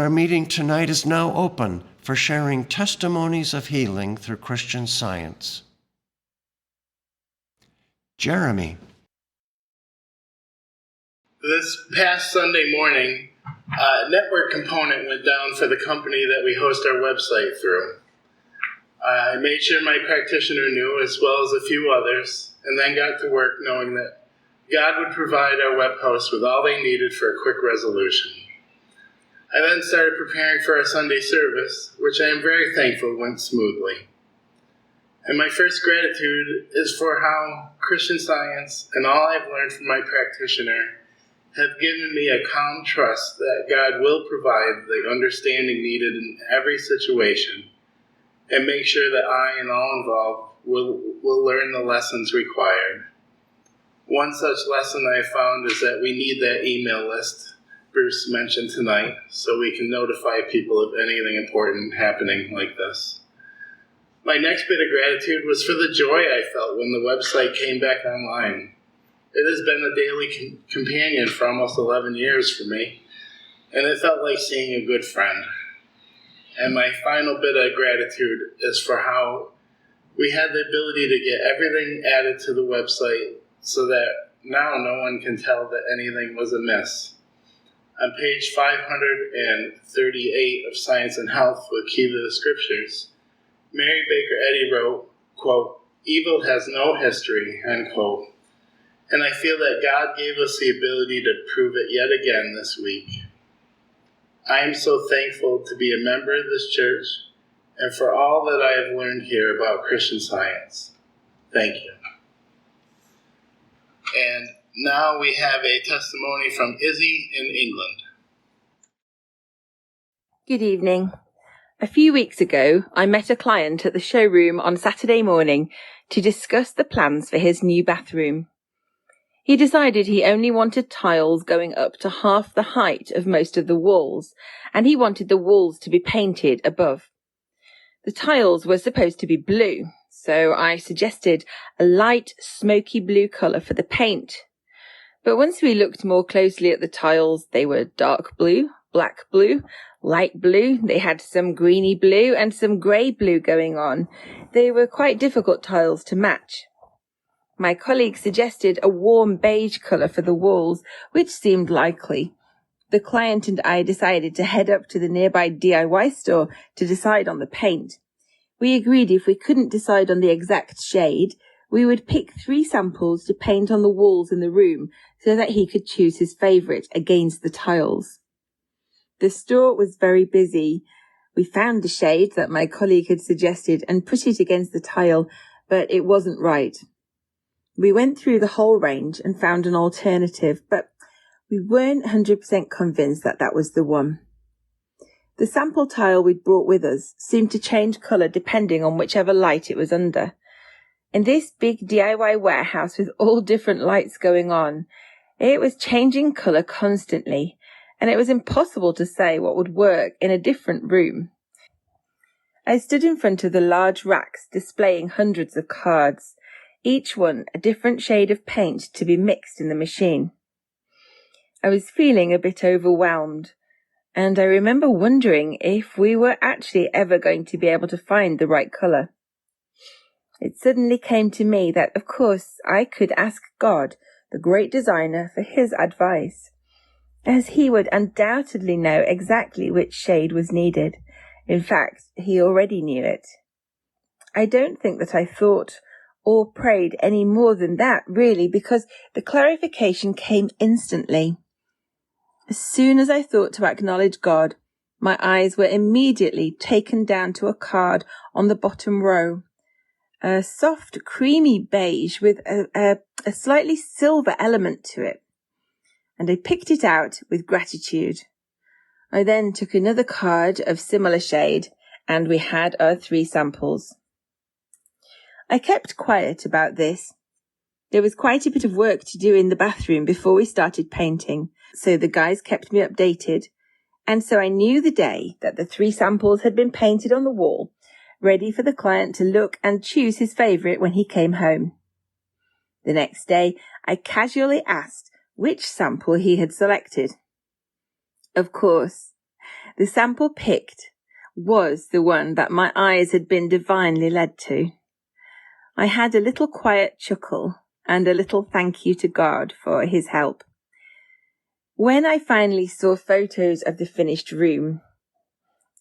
Our meeting tonight is now open for sharing testimonies of healing through Christian Science. Jeremy. This past Sunday morning, a network component went down for the company that we host our website through. I made sure my practitioner knew, as well as a few others, and then got to work knowing that God would provide our web host with all they needed for a quick resolution. I then started preparing for our Sunday service, which I am very thankful went smoothly. And my first gratitude is for how Christian Science and all I've learned from my practitioner have given me a calm trust that God will provide the understanding needed in every situation and make sure that I and all involved will learn the lessons required. One such lesson I found is that we need that email list Bruce mentioned tonight so we can notify people of anything important happening like this. My next bit of gratitude was for the joy I felt when the website came back online. It has been a daily companion for almost 11 years for me, and it felt like seeing a good friend. And my final bit of gratitude is for how we had the ability to get everything added to the website so that now no one can tell that anything was amiss. On page 538 of Science and Health with Key to the Scriptures, Mary Baker Eddy wrote, quote, "Evil has no history," end quote. And I feel that God gave us the ability to prove it yet again this week. I am so thankful to be a member of this church and for all that I have learned here about Christian Science. Thank you. And now we have a testimony from Izzy in England. Good evening. A few weeks ago, I met a client at the showroom on Saturday morning to discuss the plans for his new bathroom. He decided he only wanted tiles going up to half the height of most of the walls, and he wanted the walls to be painted above. The tiles were supposed to be blue, so I suggested a light, smoky blue colour for the paint. But once we looked more closely at the tiles, they were dark blue, black blue, light blue, they had some greeny blue and some grey blue going on. They were quite difficult tiles to match. My colleague suggested a warm beige colour for the walls, which seemed likely. The client and I decided to head up to the nearby DIY store to decide on the paint. We agreed if we couldn't decide on the exact shade, we would pick 3 samples to paint on the walls in the room so that he could choose his favourite against the tiles. The store was very busy. We found the shade that my colleague had suggested and put it against the tile, but it wasn't right. We went through the whole range and found an alternative, but we weren't 100% convinced that that was the one. The sample tile we'd brought with us seemed to change colour depending on whichever light it was under. In this big DIY warehouse with all different lights going on, it was changing colour constantly, and it was impossible to say what would work in a different room. I stood in front of the large racks displaying hundreds of cards, each one a different shade of paint to be mixed in the machine. I was feeling a bit overwhelmed, and I remember wondering if we were actually ever going to be able to find the right colour. It suddenly came to me that, of course, I could ask God, the great designer, for his advice, as he would undoubtedly know exactly which shade was needed. In fact, he already knew it. I don't think that I thought or prayed any more than that, really, because the clarification came instantly. As soon as I thought to acknowledge God, my eyes were immediately taken down to a card on the bottom row, a soft, creamy beige with a slightly silver element to it, and I picked it out with gratitude. I then took another card of similar shade, and we had our 3 samples. I kept quiet about this. There was quite a bit of work to do in the bathroom before we started painting, so the guys kept me updated, and so I knew the day that the 3 samples had been painted on the wall, ready for the client to look and choose his favourite when he came home. The next day, I casually asked which sample he had selected. Of course, The sample picked was the one that my eyes had been divinely led to. I had a little quiet chuckle and a little thank you to God for his help. When I finally saw photos of the finished room,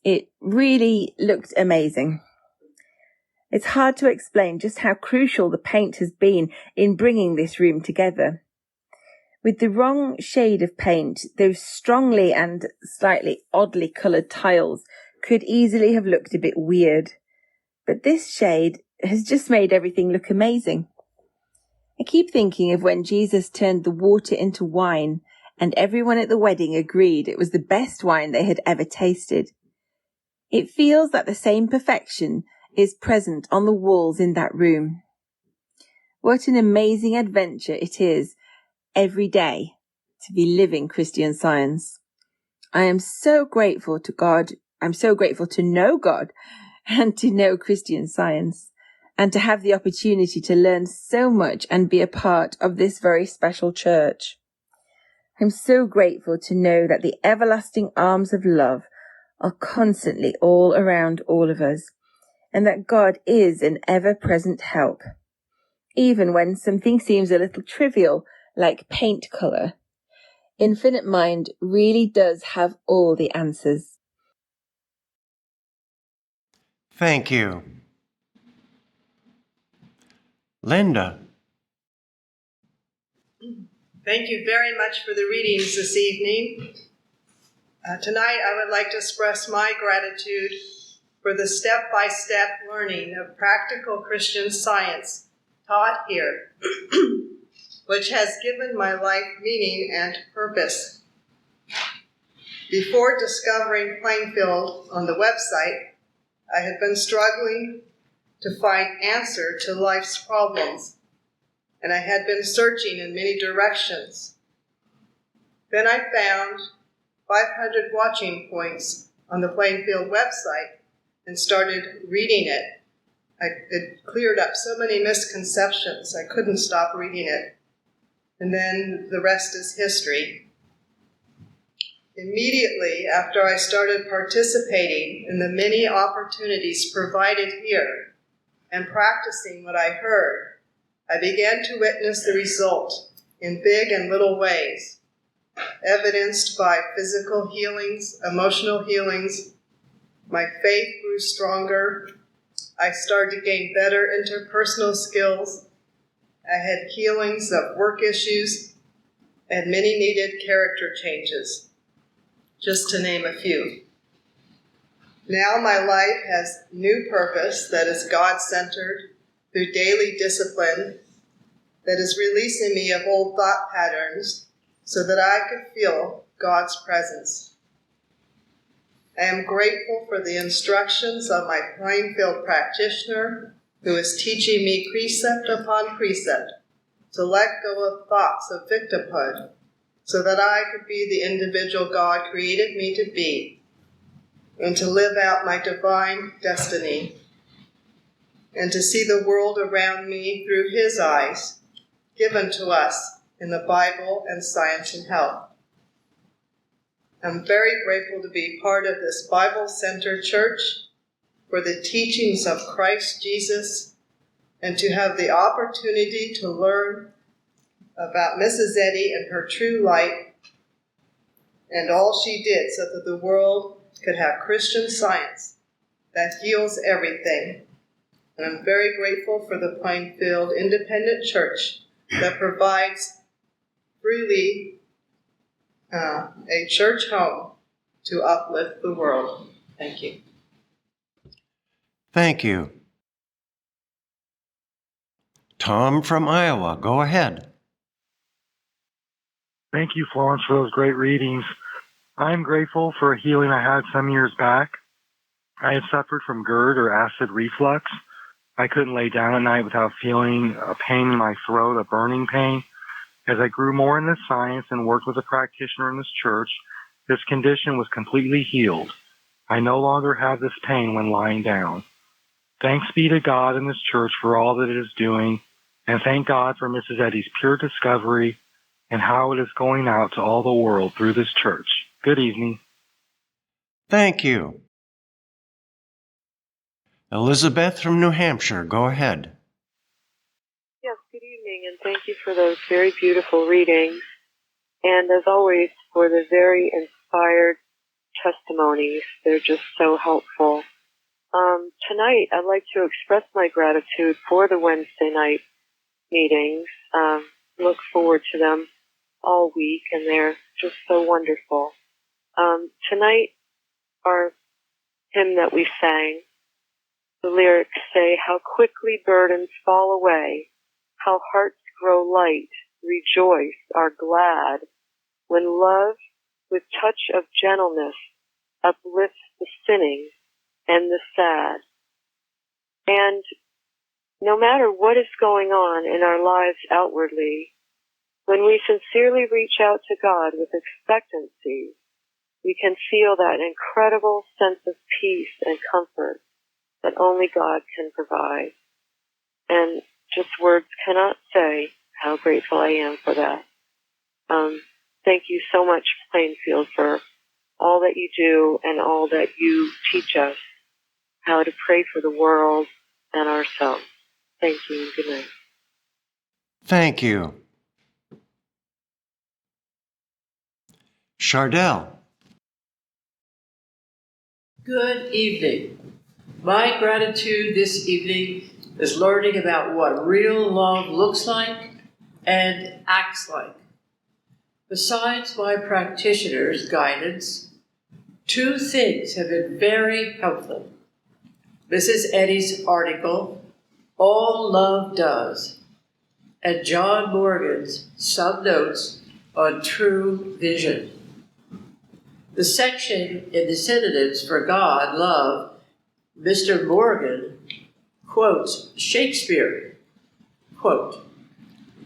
it really looked amazing. It's hard to explain just how crucial the paint has been in bringing this room together. With the wrong shade of paint, those strongly and slightly oddly coloured tiles could easily have looked a bit weird. But this shade has just made everything look amazing. I keep thinking of when Jesus turned the water into wine and everyone at the wedding agreed it was the best wine they had ever tasted. It feels that the same perfection is present on the walls in that room. What an amazing adventure it is every day to be living Christian Science. I am so grateful to God. I'm so grateful to know God and to know Christian Science and to have the opportunity to learn so much and be a part of this very special church. I'm so grateful to know that the everlasting arms of love are constantly all around all of us, and that God is an ever-present help. Even when something seems a little trivial, like paint colour, Infinite Mind really does have all the answers. Thank you. Linda. Thank you very much for the readings this evening. Tonight I would like to express my gratitude for the step-by-step learning of practical Christian Science taught here, which has given my life meaning and purpose. Before discovering Plainfield on the website, I had been struggling to find answer to life's problems, and I had been searching in many directions. Then I found 500 watching points on the Plainfield website and started reading it. It cleared up so many misconceptions, I couldn't stop reading it. And then the rest is history. Immediately after I started participating in the many opportunities provided here and practicing what I heard, I began to witness the result in big and little ways, evidenced by physical healings, emotional healings. My faith grew stronger. I started to gain better interpersonal skills. I had healings of work issues and many needed character changes, just to name a few. Now my life has new purpose that is God-centered through daily discipline, that is releasing me of old thought patterns so that I could feel God's presence. I am grateful for the instructions of my Plainfield practitioner who is teaching me precept upon precept to let go of thoughts of victimhood so that I could be the individual God created me to be and to live out my divine destiny and to see the world around me through his eyes given to us in the Bible and Science and Health. I'm very grateful to be part of this Bible-centered church for the teachings of Christ Jesus and to have the opportunity to learn about Mrs. Eddy and her true light and all she did so that the world could have Christian Science that heals everything. And I'm very grateful for the Plainfield Independent Church that provides freely a church home to uplift the world. Thank you. Thank you. Tom from Iowa, go ahead. Thank you, Florence, for those great readings. I'm grateful for a healing I had some years back. I had suffered from GERD or acid reflux. I couldn't lay down at night without feeling a pain in my throat, a burning pain. As I grew more in this science and worked with a practitioner in this church, this condition was completely healed. I no longer have this pain when lying down. Thanks be to God and this church for all that it is doing, and thank God for Mrs. Eddy's pure discovery and how it is going out to all the world through this church. Good evening. Thank you. Elizabeth from New Hampshire, go ahead. Yes, good evening, and thank you for those very beautiful readings, and as always, for the very inspired testimonies. They're just so helpful. Tonight, I'd like to express my gratitude for the Wednesday night meetings. Look forward to them all week, and they're just so wonderful. Tonight, our hymn that we sang, the lyrics say, "How quickly burdens fall away, how hearts grow light, rejoice, are glad, when love, with touch of gentleness, uplifts the sinning and the sad." And no matter what is going on in our lives outwardly, when we sincerely reach out to God with expectancy, we can feel that incredible sense of peace and comfort that only God can provide. And just words cannot say how grateful I am for that. Thank you so much, Plainfield, for all that you do and all that you teach us how to pray for the world and ourselves. Thank you and good night. Thank you. Chardell. Good evening. My gratitude this evening is learning about what real love looks like and acts like. Besides my practitioner's guidance, two things have been very helpful. Mrs. Eddy's article, All Love Does, and John Morgan's Some Notes on True Vision. The section in the synonyms for God, love, Mr. Morgan quotes Shakespeare, quote,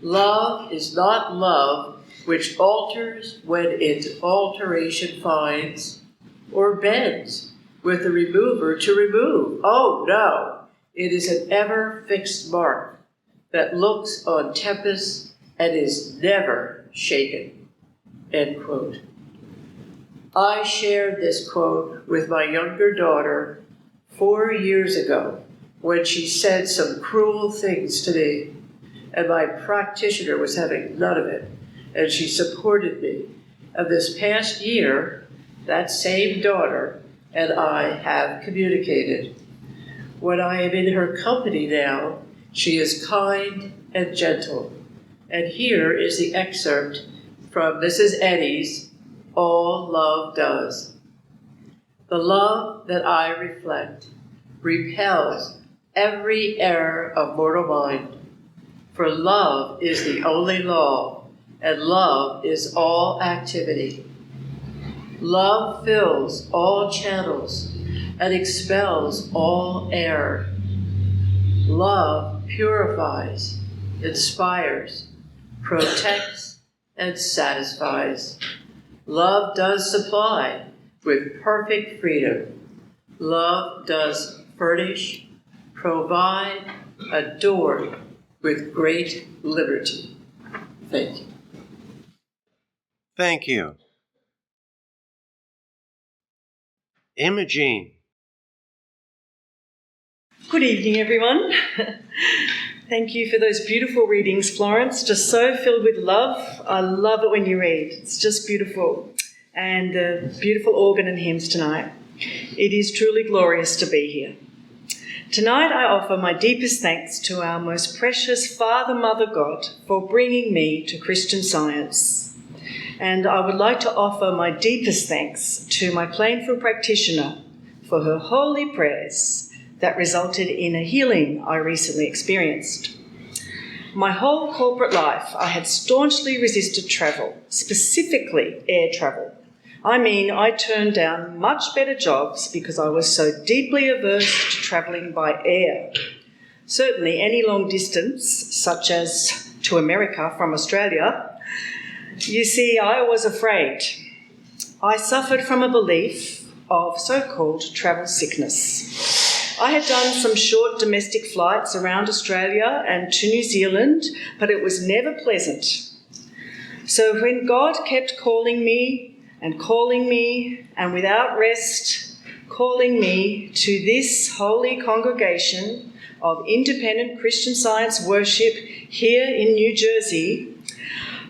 "Love is not love which alters when its alteration finds, or bends with the remover to remove. Oh no, it is an ever fixed mark that looks on tempests and is never shaken," end quote. I shared this quote with my younger daughter 4 years ago when she said some cruel things to me, and my practitioner was having none of it, and she supported me. And this past year, that same daughter and I have communicated. When I am in her company now, she is kind and gentle. And here is the excerpt from Mrs. Eddy's All Love Does. "The love that I reflect repels every error of mortal mind, for love is the only law, and love is all activity. Love fills all channels and expels all error. Love purifies, inspires, protects, and satisfies. Love does supply with perfect freedom. Love does furnish, provide, adorn with great liberty." Thank you. Thank you. Imogene. Good evening, everyone. Thank you for those beautiful readings, Florence. Just so filled with love. I love it when you read. It's just beautiful. And beautiful organ and hymns tonight. It is truly glorious to be here. Tonight I offer my deepest thanks to our most precious Father, Mother, God for bringing me to Christian Science. And I would like to offer my deepest thanks to my Plainfield practitioner for her holy prayers that resulted in a healing I recently experienced. My whole corporate life, I had staunchly resisted travel, specifically air travel. I mean, I turned down much better jobs because I was so deeply averse to travelling by air. Certainly any long distance, such as to America from Australia. You see, I was afraid. I suffered from a belief of so-called travel sickness. I had done some short domestic flights around Australia and to New Zealand, but it was never pleasant. So when God kept calling me and calling me, and without rest, calling me to this holy congregation of independent Christian Science worship here in New Jersey,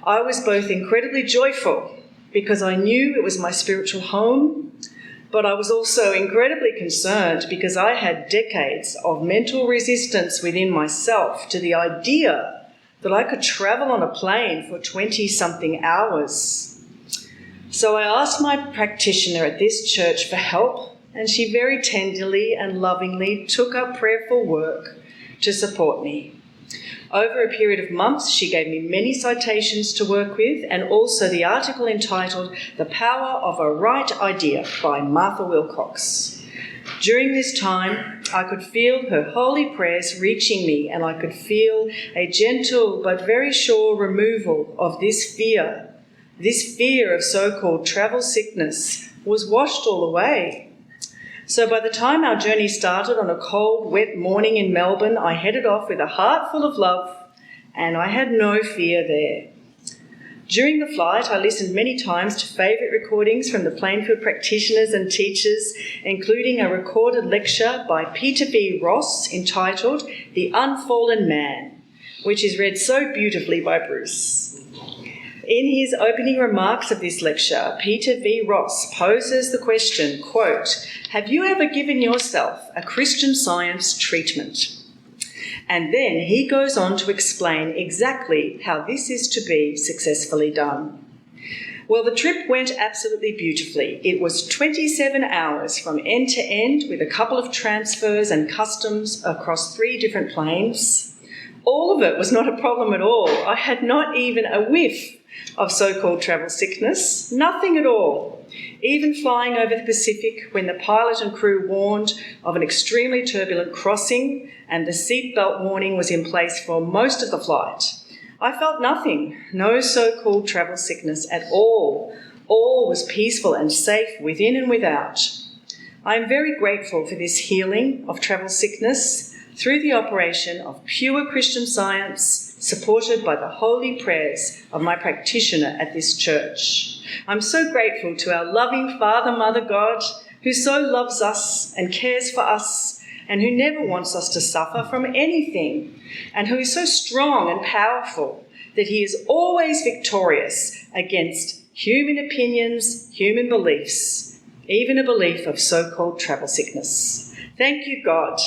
I was both incredibly joyful because I knew it was my spiritual home, but I was also incredibly concerned because I had decades of mental resistance within myself to the idea that I could travel on a plane for 20-something hours. So I asked my practitioner at this church for help, and she very tenderly and lovingly took up prayerful work to support me. Over a period of months, she gave me many citations to work with, and also the article entitled The Power of a Right Idea by Martha Wilcox. During this time, I could feel her holy prayers reaching me, and I could feel a gentle but very sure removal of this fear. This fear of so-called travel sickness was washed all away. So by the time our journey started on a cold, wet morning in Melbourne, I headed off with a heart full of love, and I had no fear there. During the flight, I listened many times to favourite recordings from the Plainfield practitioners and teachers, including a recorded lecture by Peter V. Ross entitled The Unfallen Man, which is read so beautifully by Bruce. In his opening remarks of this lecture, Peter V. Ross poses the question, quote, "Have you ever given yourself a Christian Science treatment?" And then he goes on to explain exactly how this is to be successfully done. Well, the trip went absolutely beautifully. It was 27 hours from end to end with a couple of transfers and customs across 3 different planes. All of it was not a problem at all. I had not even a whiff of so-called travel sickness, nothing at all. Even flying over the Pacific when the pilot and crew warned of an extremely turbulent crossing and the seatbelt warning was in place for most of the flight, I felt nothing, no so-called travel sickness at all. All was peaceful and safe within and without. I am very grateful for this healing of travel sickness through the operation of pure Christian Science, supported by the holy prayers of my practitioner at this church. I'm so grateful to our loving Father, Mother God, who so loves us and cares for us and who never wants us to suffer from anything, and who is so strong and powerful that he is always victorious against human opinions, human beliefs, even a belief of so-called travel sickness. Thank you, God.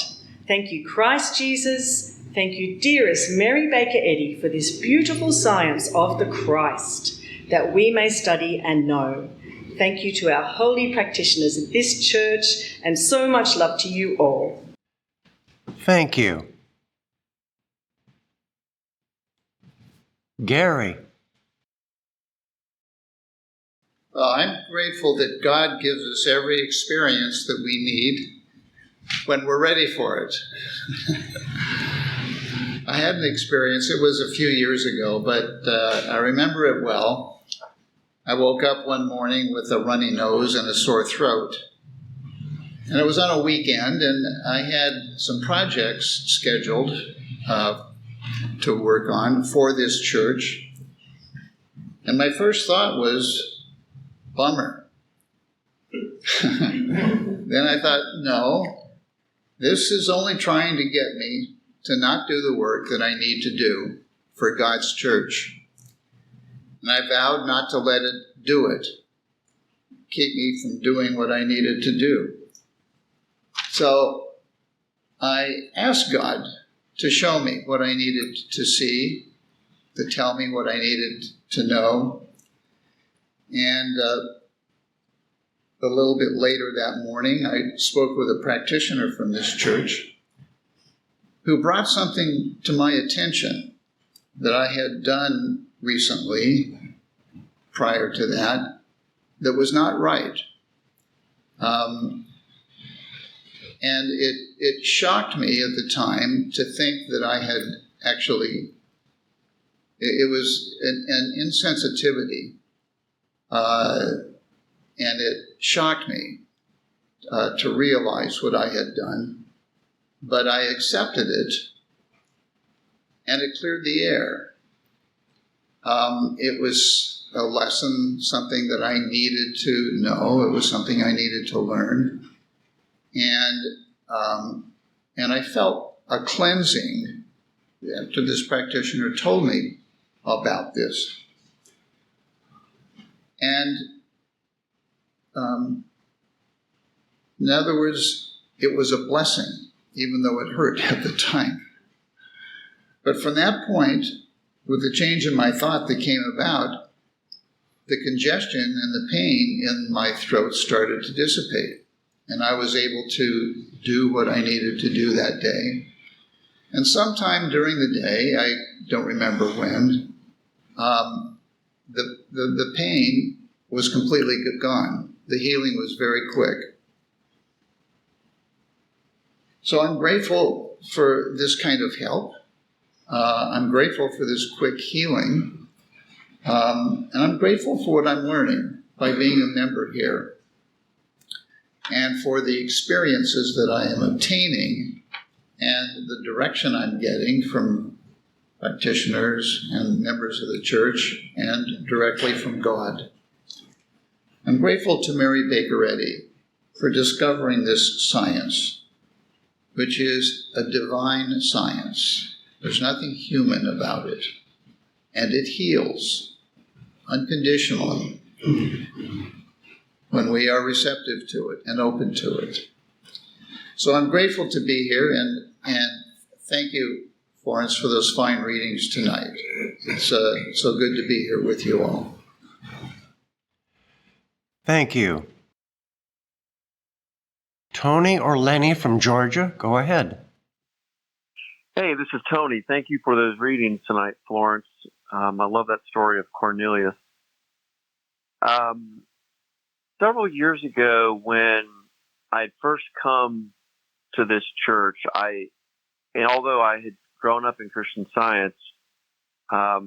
Thank you, Christ Jesus. Thank you, dearest Mary Baker Eddy, for this beautiful science of the Christ that we may study and know. Thank you to our holy practitioners at this church, and so much love to you all. Thank you. Gary. Well, I'm grateful that God gives us every experience that we need when we're ready for it. I had an experience, it was a few years ago, but I remember it well. I woke up one morning with a runny nose and a sore throat. And it was on a weekend, and I had some projects scheduled to work on for this church. And my first thought was, bummer. Then I thought, no, this is only trying to get me to not do the work that I need to do for God's church. And I vowed not to let it do it, keep me from doing what I needed to do. So I asked God to show me what I needed to see, to tell me what I needed to know. And a little bit later that morning, I spoke with a practitioner from this church who brought something to my attention that I had done recently, prior to that was not right. And it shocked me at the time to think that I had actually, it was an insensitivity, and it shocked me to realize what I had done. But I accepted it, and it cleared the air. It was a lesson, something that I needed to know. It was something I needed to learn. And I felt a cleansing after this practitioner told me about this. And in other words, it was a blessing, even though it hurt at the time. But from that point, with the change in my thought that came about, the congestion and the pain in my throat started to dissipate. And I was able to do what I needed to do that day. And sometime during the day, I don't remember when, the pain was completely gone. The healing was very quick. So I'm grateful for this kind of help. I'm grateful for this quick healing. And I'm grateful for what I'm learning by being a member here, and for the experiences that I am obtaining and the direction I'm getting from practitioners and members of the church and directly from God. I'm grateful to Mary Bakeretti for discovering this science, which is a divine science. There's nothing human about it. And it heals unconditionally when we are receptive to it and open to it. So I'm grateful to be here, and thank you, Florence, for those fine readings tonight. It's so good to be here with you all. Thank you. Tony or Lenny from Georgia, go ahead. Hey, this is Tony. Thank you for those readings tonight, Florence. I love that story of Cornelius. Several years ago, when I first come to this church, and although I had grown up in Christian Science, I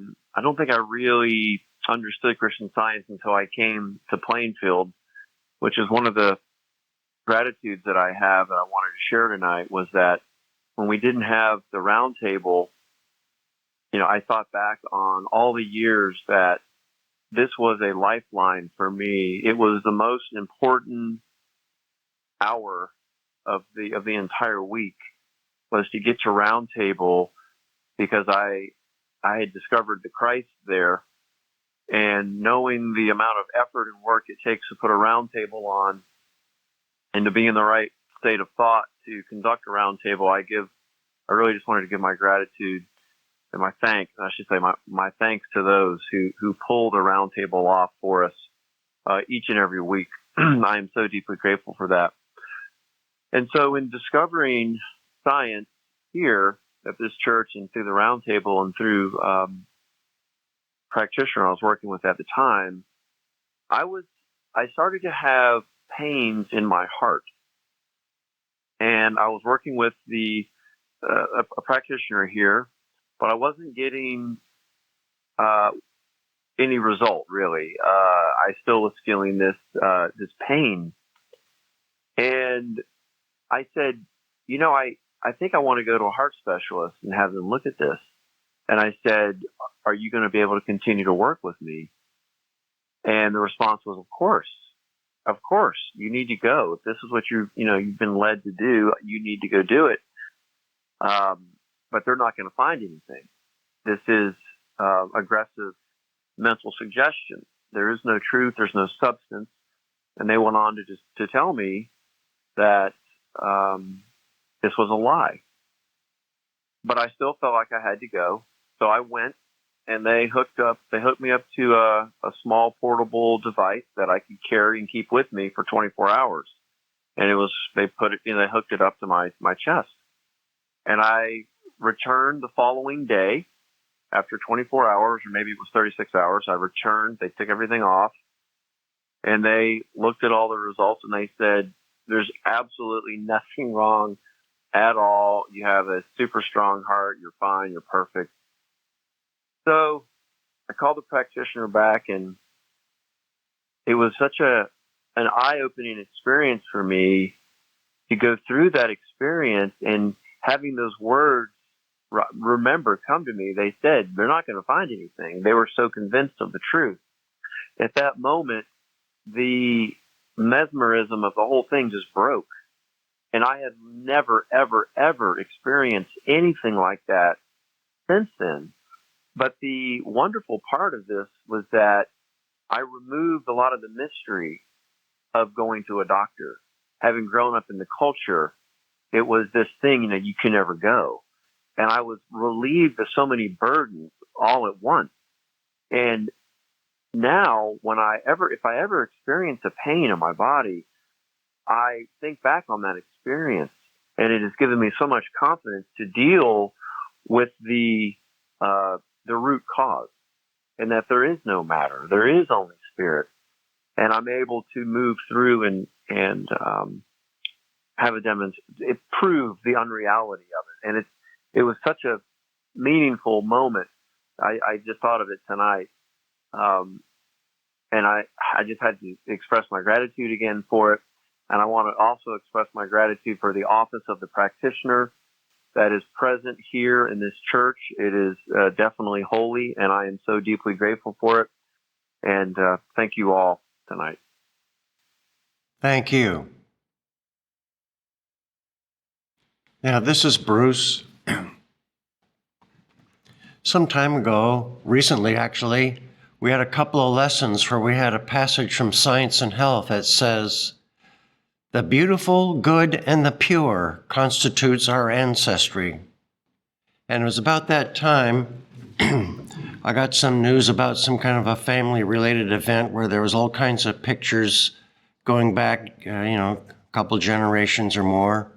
don't think I really understood Christian Science until I came to Plainfield, which is one of the gratitudes that I have that I wanted to share tonight, was that when we didn't have the round table, I thought back on all the years that this was a lifeline for me. It was the most important hour of the entire week, was to get to round table, because I had discovered the Christ there, and knowing the amount of effort and work it takes to put a round table on and to be in the right state of thought to conduct a round table, I really just wanted to give my gratitude and my thanks, and I should say my thanks to those who pull the round table off for us each and every week. I am so deeply grateful for that. And so in discovering science here at this church and through the round table and through practitioner I was working with at the time, I started to have pains in my heart. And I was working with a practitioner here, but I wasn't getting any result, really. I still was feeling this pain. And I said, I think I want to go to a heart specialist and have them look at this. And I said, are you going to be able to continue to work with me? And the response was, of course, you need to go. If this is what you've been led to do, you need to go do it. But they're not going to find anything. This is aggressive mental suggestion. There is no truth. There's no substance. And they went on to tell me that this was a lie. But I still felt like I had to go. So I went, and they hooked me up to a small portable device that I could carry and keep with me for 24 hours. And they hooked it up to my chest. And I returned the following day after 24 hours, or maybe it was 36 hours. I returned, they took everything off, and they looked at all the results, and they said, there's absolutely nothing wrong at all. You have a super strong heart. You're fine. You're perfect. So I called the practitioner back, and it was such an eye-opening experience for me to go through that experience, and having those words come to me. They said they're not going to find anything. They were so convinced of the truth. at that moment, the mesmerism of the whole thing just broke. And I have never, ever, ever experienced anything like that since then. But the wonderful part of this was that I removed a lot of the mystery of going to a doctor. Having grown up in the culture, it was this thing, you can never go. And I was relieved of so many burdens all at once. And now, if I ever experience a pain in my body, I think back on that experience, and it has given me so much confidence to deal with the root cause, and that there is no matter, there is only spirit, and I'm able to move through and have it prove the unreality of it. And it was such a meaningful moment. I just thought of it tonight. And I just had to express my gratitude again for it. And I want to also express my gratitude for the office of the practitioner that is present here in this church. It is definitely holy, and I am so deeply grateful for it. And thank you all tonight. Thank you. Now, this is Bruce. Some time ago, recently actually, we had a couple of lessons where we had a passage from Science and Health that says, "The beautiful, good, and the pure constitutes our ancestry." And it was about that time I got some news about some kind of a family-related event where there was all kinds of pictures going back, a couple generations or more.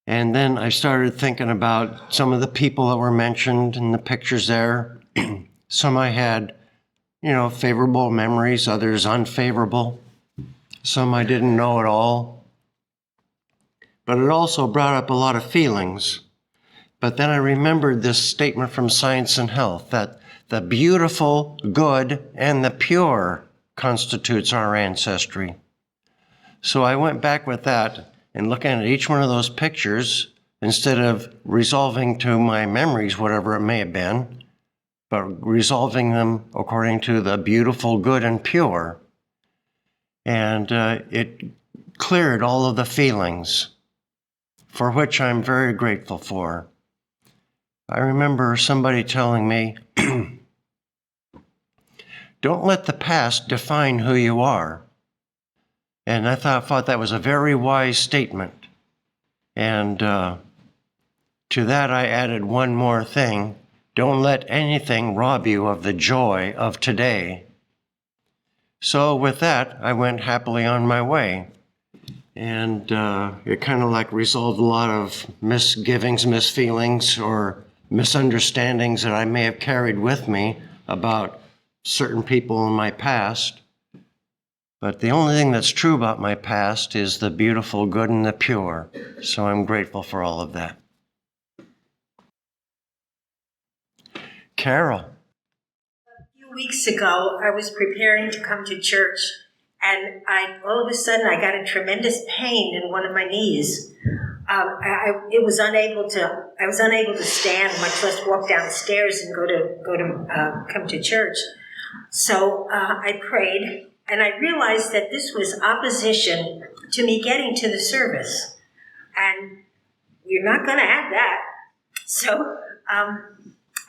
And then I started thinking about some of the people that were mentioned in the pictures there. Some I had, favorable memories, others unfavorable. Some I didn't know at all. But it also brought up a lot of feelings. But then I remembered this statement from Science and Health that the beautiful, good, and the pure constitutes our ancestry. So I went back with that and looking at each one of those pictures, instead of resolving to my memories, whatever it may have been, but resolving them according to the beautiful, good, and pure. And it cleared all of the feelings, for which I'm very grateful for. I remember somebody telling me, don't let the past define who you are. And I thought that was a very wise statement. And to that I added one more thing. Don't let anything rob you of the joy of today. So with that, I went happily on my way. And it kind of like resolved a lot of misgivings, misfeelings, or misunderstandings that I may have carried with me about certain people in my past. But the only thing that's true about my past is the beautiful, good, and the pure. So I'm grateful for all of that. Carol. A few weeks ago, I was preparing to come to church, and all of a sudden I got a tremendous pain in one of my knees. I was unable to stand, much less walk downstairs and come to church. So I prayed. And I realized that this was opposition to me getting to the service. And you're not going to have that. So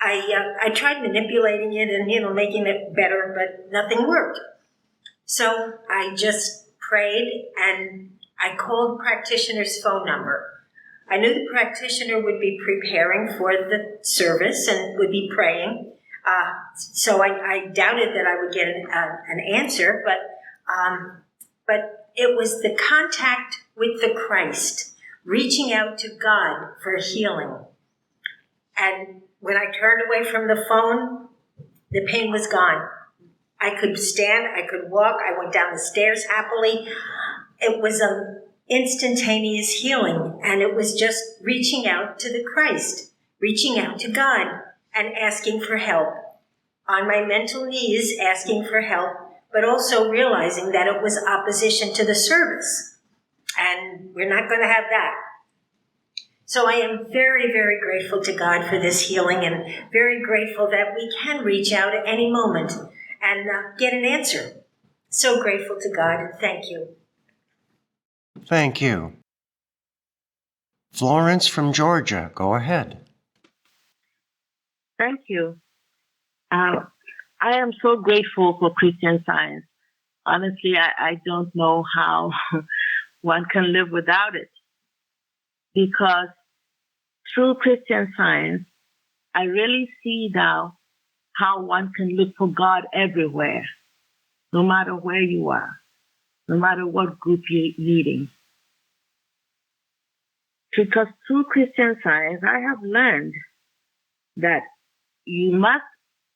I tried manipulating it and, making it better, but nothing worked. So I just prayed, and I called practitioner's phone number. I knew the practitioner would be preparing for the service and would be praying. So I doubted that I would get an answer, but it was the contact with the Christ, reaching out to God for healing. And when I turned away from the phone, the pain was gone. I could stand, I could walk, I went down the stairs happily. It was an instantaneous healing, and it was just reaching out to the Christ, reaching out to God, and asking for help. On my mental knees, asking for help, but also realizing that it was opposition to the service. And we're not going to have that. So I am very, very grateful to God for this healing, and very grateful that we can reach out at any moment and get an answer. So grateful to God, and thank you. Thank you. Florence from Georgia, go ahead. Thank you. I am so grateful for Christian Science. Honestly, I don't know how one can live without it, because through Christian Science, I really see now how one can look for God everywhere, no matter where you are, no matter what group you're leading. Because through Christian Science, I have learned that you must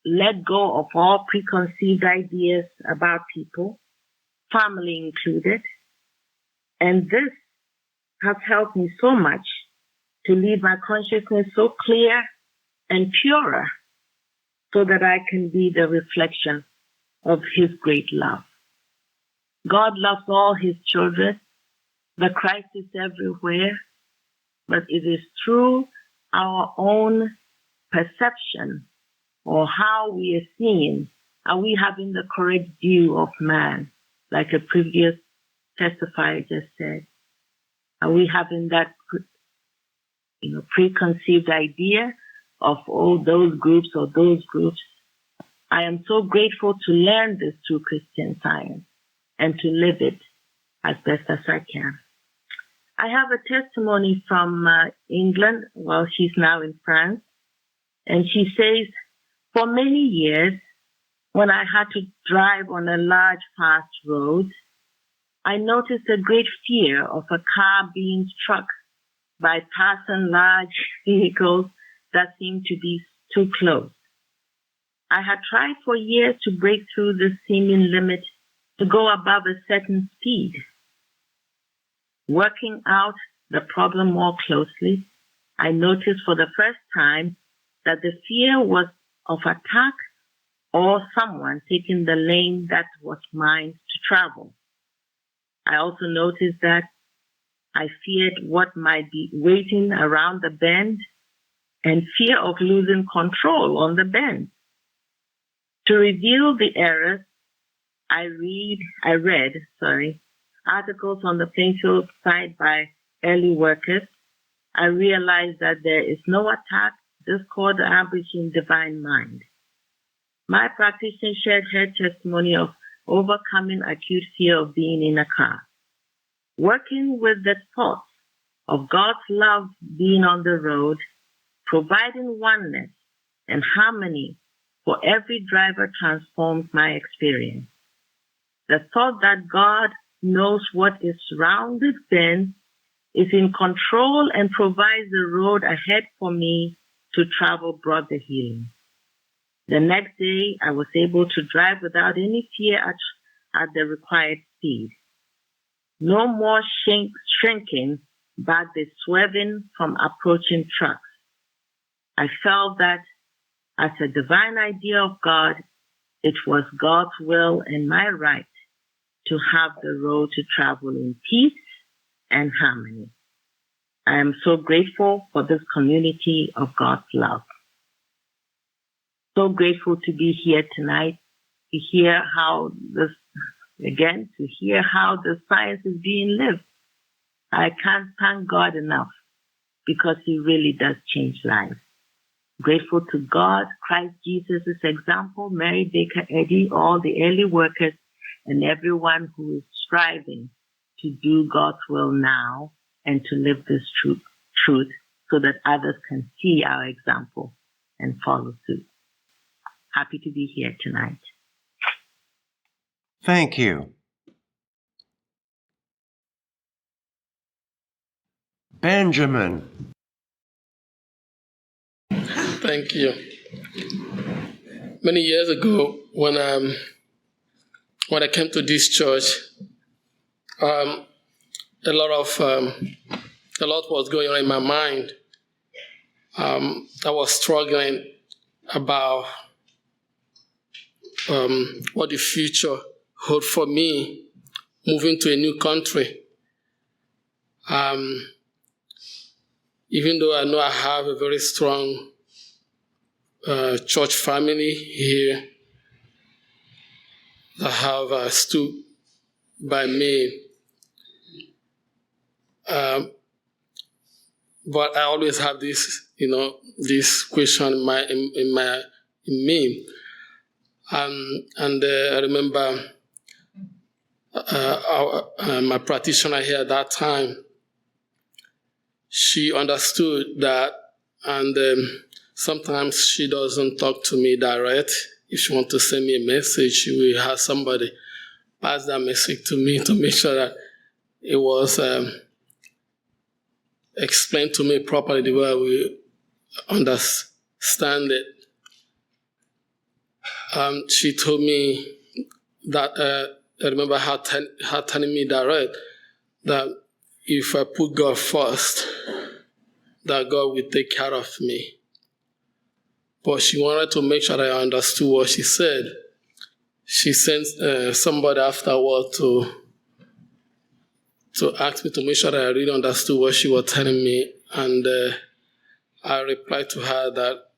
let go of all preconceived ideas about people, family included. And this has helped me so much to leave my consciousness so clear and purer so that I can be the reflection of His great love. God loves all His children. The Christ is everywhere, but it is through our own perception or how we are seeing, are we having the correct view of man, like a previous testifier just said? Are we having that preconceived idea of all those groups or those groups? I am so grateful to learn this through Christian Science and to live it as best as I can. I have a testimony from England. Well, she's now in France. And she says, for many years, when I had to drive on a large, fast road, I noticed a great fear of a car being struck by passing large vehicles that seemed to be too close. I had tried for years to break through the seeming limit to go above a certain speed. Working out the problem more closely, I noticed for the first time that the fear was of attack or someone taking the lane that was mine to travel. I also noticed that I feared what might be waiting around the bend and fear of losing control on the bend. To reveal the errors, I read articles on the Plainfield site by early workers. I realized that there is no attack, just called the averaging divine mind. My practitioner shared her testimony of overcoming acute fear of being in a car, working with the thoughts of God's love being on the road, providing oneness and harmony for every driver transformed my experience. The thought that God knows what is rounded bends, is in control and provides the road ahead for me to travel brought the healing. The next day, I was able to drive without any fear at the required speed. No more shrinking back the swerving from approaching trucks. I felt that as a divine idea of God, it was God's will and my right to have the road to travel in peace and harmony. I am so grateful for this community of God's love. So grateful to be here tonight to hear how the science is being lived. I can't thank God enough because He really does change lives. Grateful to God, Christ Jesus' example, Mary Baker Eddy, all the early workers, and everyone who is striving to do God's will now and to live this truth so that others can see our example and follow suit. Happy to be here tonight. Thank you. Benjamin. Thank you. Many years ago, when I came to this church, a lot was going on in my mind. I was struggling about what the future hold for me, moving to a new country. Even though I know I have a very strong church family here, that have stood by me. But I always have this, this question in me. And I remember my practitioner here at that time, she understood that, and sometimes she doesn't talk to me direct. If she wants to send me a message, she will have somebody pass that message to me to make sure that it was explained to me properly the way I will understand it. She told me that, I remember her telling me direct that if I put God first, that God will take care of me. But she wanted to make sure that I understood what she said. She sent somebody afterward to ask me to make sure that I really understood what she was telling me. And I replied to her that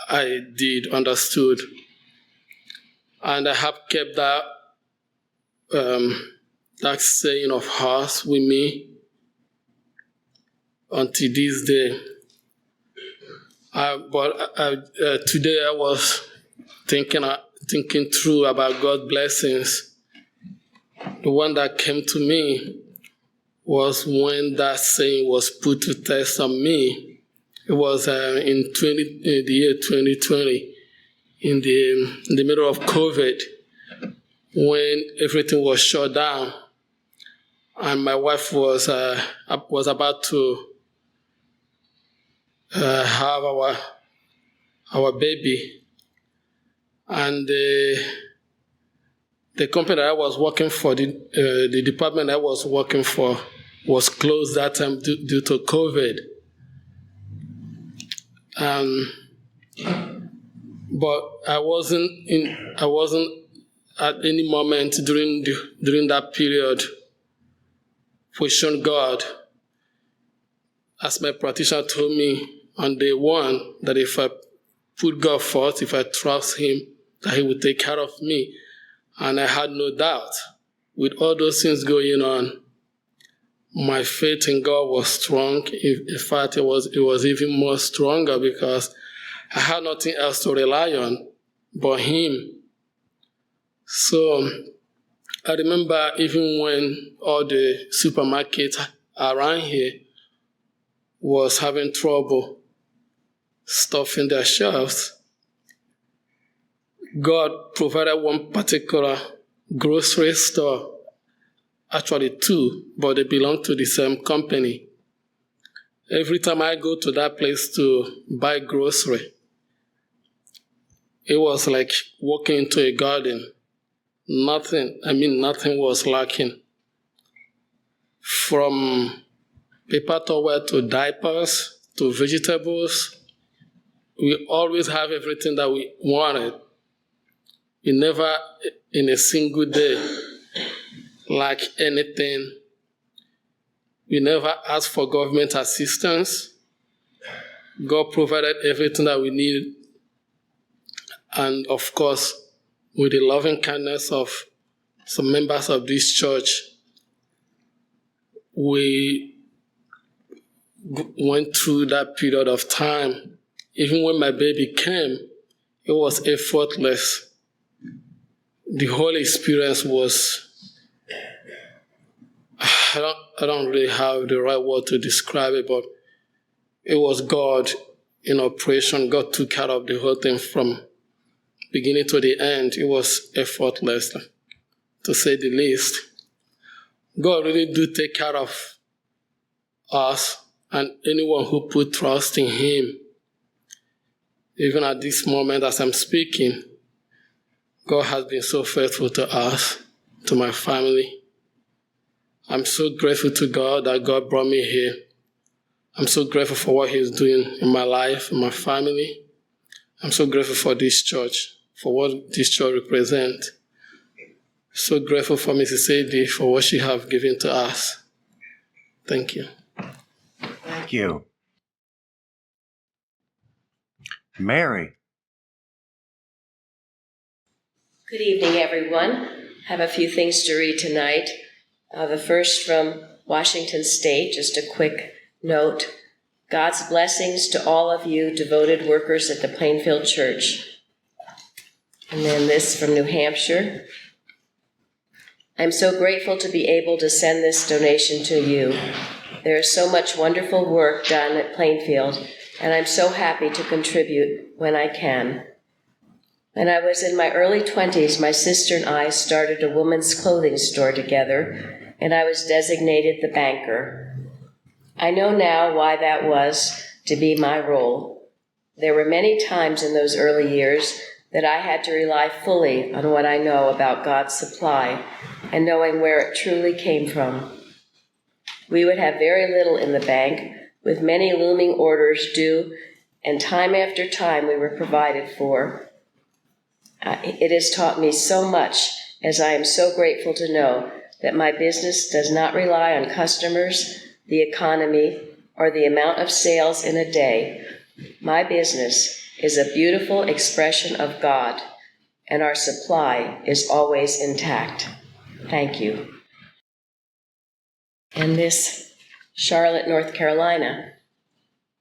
I did understood. And I have kept that saying of hers with me until this day. But today I was thinking through about God's blessings. The one that came to me was when that saying was put to test on me. It was in the year 2020, in the middle of COVID, when everything was shut down, and my wife was about to have our baby, and the company that I was working for, the department I was working for, was closed that time due to COVID. But I wasn't at any moment during that period questioned God, as my practitioner told me on day one, that if I put God first, if I trust Him, that He would take care of me. And I had no doubt. With all those things going on, my faith in God was strong. In fact, it was even more stronger because I had nothing else to rely on but Him. So I remember even when all the supermarkets around here was having trouble stuffing their shelves, God provided one particular grocery store, actually two, but they belong to the same company. Every time I go to that place to buy grocery, it was like walking into a garden. Nothing was lacking. From paper towel to diapers to vegetables, we always have everything that we wanted. We never, in a single day, lack anything. We never asked for government assistance. God provided everything that we needed. And of course, with the loving kindness of some members of this church, we went through that period of time. Even when my baby came, it was effortless. The whole experience was, I don't really have the right word to describe it, but it was God in operation. God took care of the whole thing from beginning to the end. It was effortless, to say the least. God really do take care of us and anyone who put trust in Him. Even at this moment as I'm speaking, God has been so faithful to us, to my family. I'm so grateful to God that God brought me here. I'm so grateful for what He's doing in my life, in my family. I'm so grateful for this church, for what this church represents. So grateful for Mrs. Sadie for what she has given to us. Thank you. Thank you. Mary. Good evening, everyone. have a few things to read tonight. The first from Washington State, just a quick note. God's blessings to all of you devoted workers at the Plainfield Church. And then this from New Hampshire. I'm so grateful to be able to send this donation to you. There is so much wonderful work done at Plainfield, and I'm so happy to contribute when I can. When I was in my early 20s, my sister and I started a women's clothing store together, and I was designated the banker. I know now why that was to be my role. There were many times in those early years that I had to rely fully on what I know about God's supply and knowing where it truly came from. We would have very little in the bank, with many looming orders due, and time after time we were provided for. It has taught me so much, as I am so grateful to know that my business does not rely on customers, the economy, or the amount of sales in a day. My business is a beautiful expression of God, and our supply is always intact. Thank you. And this, Charlotte, North Carolina.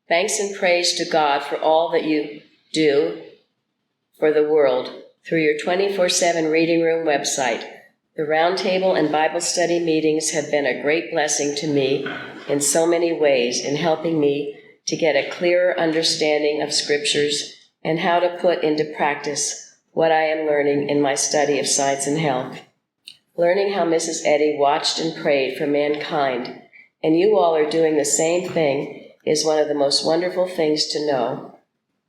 Thanks and praise to God for all that you do for the world through your 24/7 Reading Room website. The roundtable and Bible study meetings have been a great blessing to me in so many ways in helping me to get a clearer understanding of scriptures and how to put into practice what I am learning in my study of science and health. Learning how Mrs. Eddy watched and prayed for mankind, and you all are doing the same thing, is one of the most wonderful things to know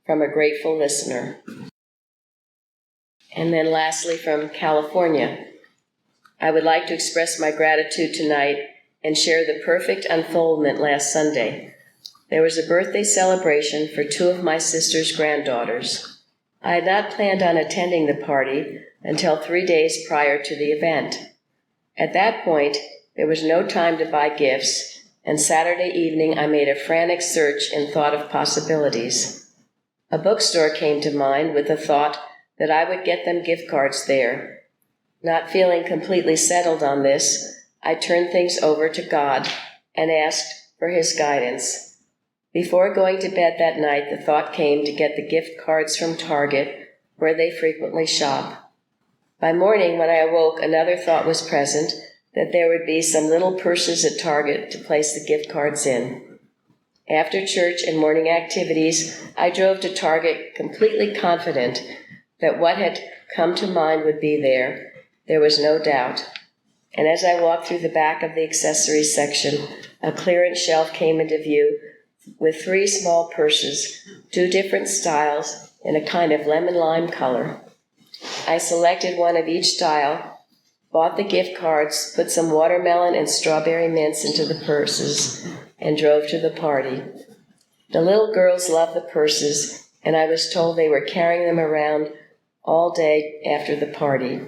from a grateful listener. And then lastly, from California, I would like to express my gratitude tonight and share the perfect unfoldment last Sunday. There was a birthday celebration for two of my sister's granddaughters. I had not planned on attending the party until 3 days prior to the event. At that point, there was no time to buy gifts, and Saturday evening I made a frantic search and thought of possibilities. A bookstore came to mind with the thought that I would get them gift cards there. Not feeling completely settled on this, I turned things over to God and asked for His guidance. Before going to bed that night, the thought came to get the gift cards from Target, where they frequently shop. By morning, when I awoke, another thought was present, that there would be some little purses at Target to place the gift cards in. After church and morning activities, I drove to Target completely confident that what had come to mind would be there. There was no doubt. And as I walked through the back of the accessories section, a clearance shelf came into view with 3 small purses, 2 different styles, in a kind of lemon-lime color. I selected one of each style, bought the gift cards, put some watermelon and strawberry mints into the purses, and drove to the party. The little girls loved the purses, and I was told they were carrying them around all day after the party.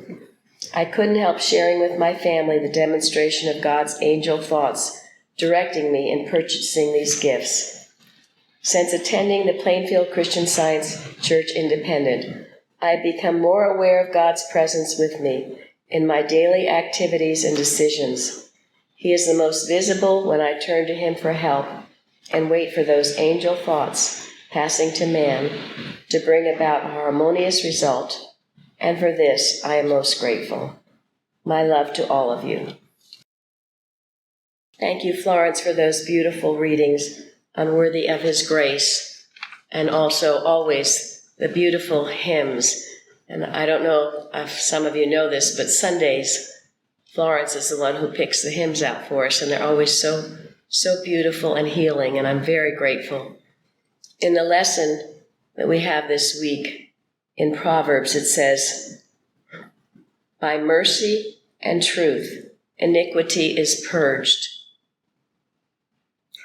I couldn't help sharing with my family the demonstration of God's angel thoughts directing me in purchasing these gifts. Since attending the Plainfield Christian Science Church Independent, I have become more aware of God's presence with me in my daily activities and decisions. He is the most visible when I turn to Him for help and wait for those angel thoughts passing to man to bring about a harmonious result. And for this, I am most grateful. My love to all of you. Thank you, Florence, for those beautiful readings on Worthy of His Grace, and also always the beautiful hymns. And I don't know if some of you know this, but Sundays, Florence is the one who picks the hymns out for us, and they're always so beautiful and healing, and I'm very grateful. In the lesson that we have this week, in Proverbs, it says, "By mercy and truth, iniquity is purged."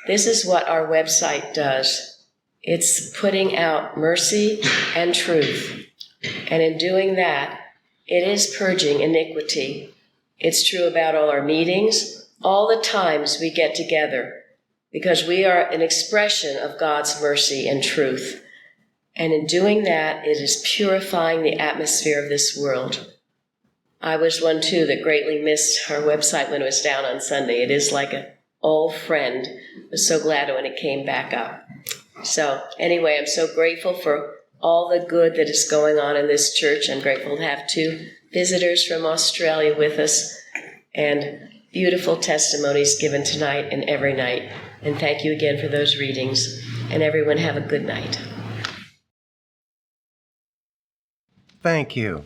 This is what our website does. It's putting out mercy and truth. And in doing that, it is purging iniquity. It's true about all our meetings, all the times we get together, because we are an expression of God's mercy and truth. And in doing that, it is purifying the atmosphere of this world. I was one too that greatly missed our website when it was down on Sunday. It is like an old friend. I was so glad when it came back up. So anyway, I'm so grateful for all the good that is going on in this church. I'm grateful to have 2 visitors from Australia with us, and beautiful testimonies given tonight and every night. And thank you again for those readings. And everyone have a good night. Thank you.